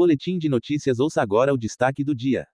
Boletim de notícias. Ouça agora o destaque do dia.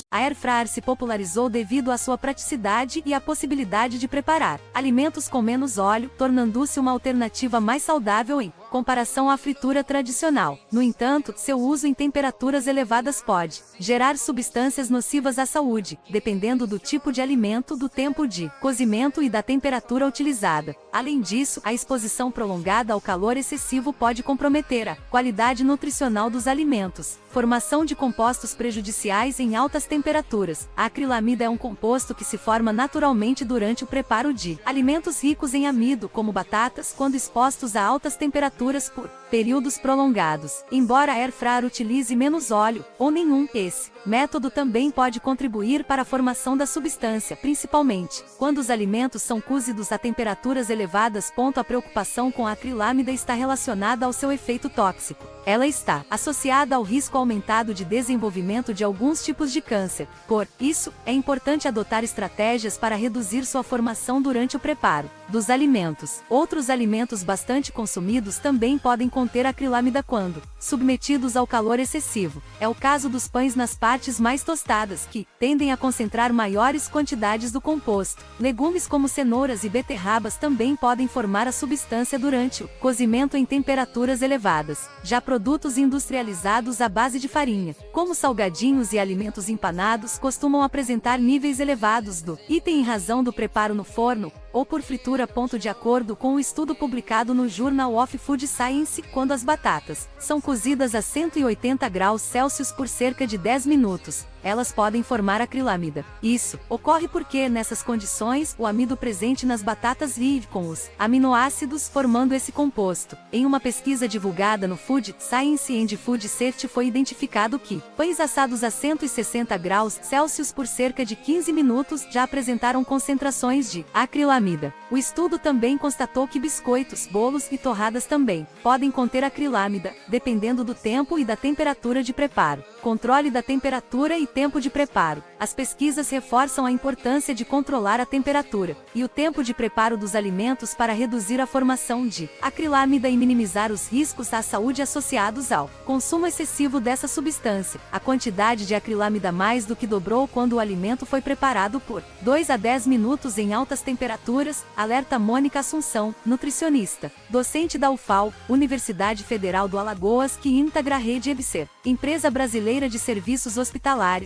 A Air Fryer se popularizou devido à sua praticidade e à possibilidade de preparar alimentos com menos óleo, tornando-se uma alternativa mais saudável em comparação à fritura tradicional. No entanto, seu uso em temperaturas elevadas pode gerar substâncias nocivas à saúde, dependendo do tipo de alimento, do tempo de cozimento e da temperatura utilizada. Além disso, a exposição prolongada ao calor excessivo pode comprometer a qualidade nutricional dos alimentos. Formação de compostos prejudiciais em altas temperaturas. A acrilamida é um composto que se forma naturalmente durante o preparo de alimentos ricos em amido, como batatas, quando expostos a altas temperaturas por períodos prolongados. Embora a Air Fryer utilize menos óleo, ou nenhum, esse método também pode contribuir para a formação da substância, principalmente quando os alimentos são cozidos a temperaturas elevadas. A preocupação com a acrilamida está relacionada ao seu efeito tóxico. Ela está associada ao risco aumentado de desenvolvimento de alguns tipos de câncer. Por isso, é importante adotar estratégias para reduzir sua formação durante o preparo dos alimentos. Outros alimentos bastante consumidos também podem conter acrilamida quando submetidos ao calor excessivo. É o caso dos pães nas partes mais tostadas, que tendem a concentrar maiores quantidades do composto. Legumes como cenouras e beterrabas também podem formar a substância durante o cozimento em temperaturas elevadas. Já produtos industrializados à base de farinha, como salgadinhos e alimentos empanados, costumam apresentar níveis elevados do item em razão do preparo no forno ou por fritura. De acordo com um estudo publicado no Journal of Food Science, quando as batatas são cozidas a 180 graus Celsius por cerca de 10 minutos, elas podem formar acrilamida. Isso ocorre porque, nessas condições, o amido presente nas batatas vive com os aminoácidos formando esse composto. Em uma pesquisa divulgada no Food Science and Food Safety foi identificado que pães assados a 160 graus Celsius por cerca de 15 minutos já apresentaram concentrações de acrilamida. O estudo também constatou que biscoitos, bolos e torradas também podem conter acrilamida, dependendo do tempo e da temperatura de preparo. Controle da temperatura e tempo de preparo. As pesquisas reforçam a importância de controlar a temperatura e o tempo de preparo dos alimentos para reduzir a formação de acrilamida e minimizar os riscos à saúde associados ao consumo excessivo dessa substância. A quantidade de acrilamida mais do que dobrou quando o alimento foi preparado por 2 a 10 minutos em altas temperaturas, alerta Mônica Assunção, nutricionista, docente da UFAL, Universidade Federal do Alagoas, que integra a rede EBSER, empresa brasileira de serviços hospitalares.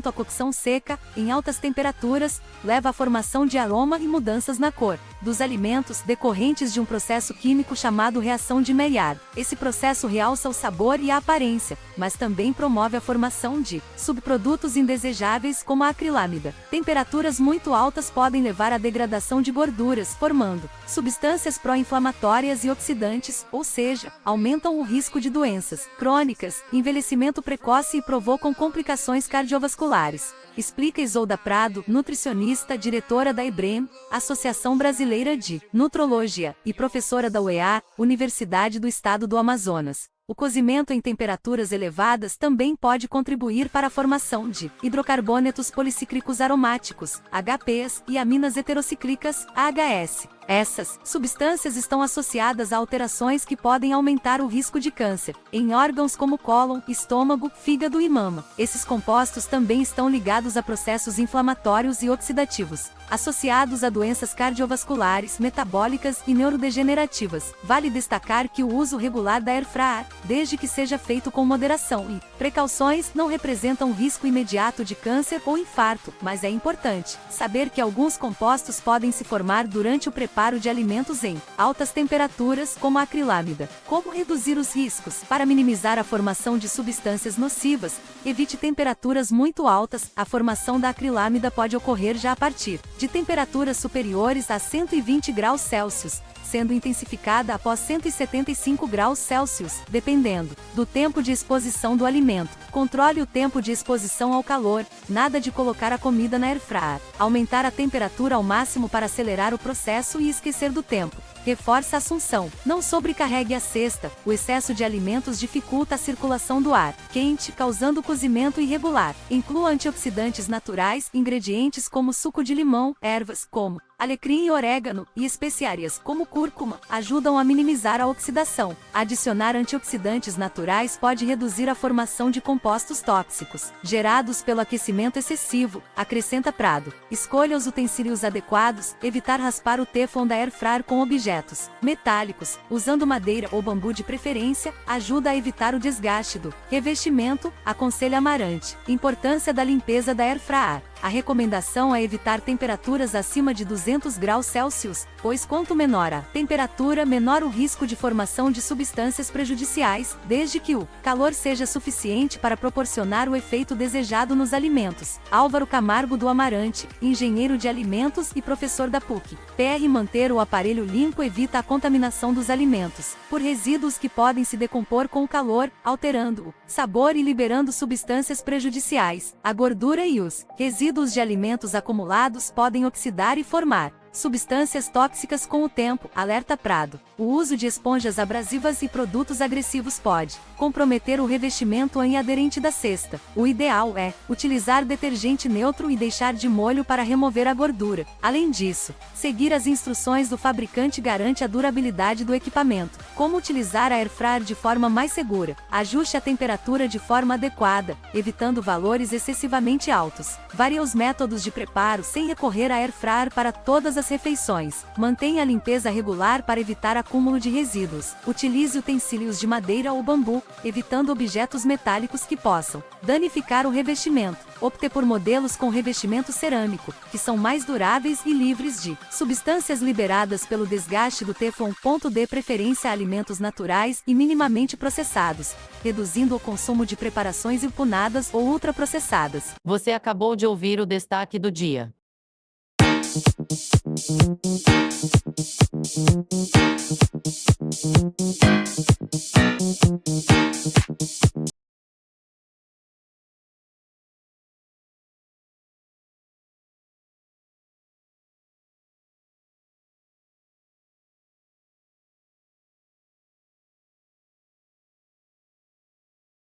A cocção seca, em altas temperaturas, leva à formação de aroma e mudanças na cor dos alimentos decorrentes de um processo químico chamado reação de Maillard. Esse processo realça o sabor e a aparência, mas também promove a formação de subprodutos indesejáveis como a acrilamida. Temperaturas muito altas podem levar à degradação de gorduras, formando substâncias pró-inflamatórias e oxidantes, ou seja, aumentam o risco de doenças crônicas, envelhecimento precoce e provocam complicações cardiovasculares. Explica Isolda Prado, nutricionista, diretora da EBREM, Associação Brasileira de Nutrologia, e professora da UEA, Universidade do Estado do Amazonas. O cozimento em temperaturas elevadas também pode contribuir para a formação de hidrocarbonetos policíclicos aromáticos, HPs, e aminas heterocíclicas, AHS. Essas substâncias estão associadas a alterações que podem aumentar o risco de câncer em órgãos como cólon, estômago, fígado e mama. Esses compostos também estão ligados a processos inflamatórios e oxidativos, associados a doenças cardiovasculares, metabólicas e neurodegenerativas. Vale destacar que o uso regular da Air Fryer, desde que seja feito com moderação e precauções, não representa um risco imediato de câncer ou infarto, mas é importante saber que alguns compostos podem se formar durante o preparo de alimentos em altas temperaturas, como a acrilamida. Como reduzir os riscos? Para minimizar a formação de substâncias nocivas, evite temperaturas muito altas. A formação da acrilamida pode ocorrer já a partir de temperaturas superiores a 120 graus Celsius, sendo intensificada após 175 graus Celsius, dependendo do tempo de exposição do alimento. Controle o tempo de exposição ao calor, nada de colocar a comida na Air Fryer. Aumentar a temperatura ao máximo para acelerar o processo e esquecer do tempo reforça a assunção. Não sobrecarregue a cesta, o excesso de alimentos dificulta a circulação do ar quente, causando cozimento irregular. Inclua antioxidantes naturais, ingredientes como suco de limão, ervas como alecrim e orégano, e especiarias como cúrcuma, ajudam a minimizar a oxidação. Adicionar antioxidantes naturais pode reduzir a formação de compostos tóxicos, gerados pelo aquecimento excessivo, acrescenta Prado. Escolha os utensílios adequados, evitar raspar o teflon da airfryer com objetos metálicos, usando madeira ou bambu de preferência, ajuda a evitar o desgaste do revestimento, aconselha Amarante. Importância da limpeza da airfryer. A recomendação é evitar temperaturas acima de 200 graus Celsius, pois quanto menor a temperatura, menor o risco de formação de substâncias prejudiciais, desde que o calor seja suficiente para proporcionar o efeito desejado nos alimentos. Álvaro Camargo do Amarante, engenheiro de alimentos e professor da PUC. Manter o aparelho limpo evita a contaminação dos alimentos por resíduos que podem se decompor com o calor, alterando o sabor e liberando substâncias prejudiciais. A gordura e os resíduos de alimentos acumulados podem oxidar e formar substâncias tóxicas com o tempo, alerta Prado. O uso de esponjas abrasivas e produtos agressivos pode comprometer o revestimento e aderente da cesta. O ideal é utilizar detergente neutro e deixar de molho para remover a gordura. Além disso, seguir as instruções do fabricante garante a durabilidade do equipamento. Como utilizar a airfryer de forma mais segura? Ajuste a temperatura de forma adequada, evitando valores excessivamente altos. Varie os métodos de preparo sem recorrer à airfryer para todas as refeições. Mantenha a limpeza regular para evitar acúmulo de resíduos. Utilize utensílios de madeira ou bambu, evitando objetos metálicos que possam danificar o revestimento. Opte por modelos com revestimento cerâmico, que são mais duráveis e livres de substâncias liberadas pelo desgaste do teflon. Dê preferência a alimentos naturais e minimamente processados, reduzindo o consumo de preparações empanadas ou ultraprocessadas. Você acabou de ouvir o destaque do dia.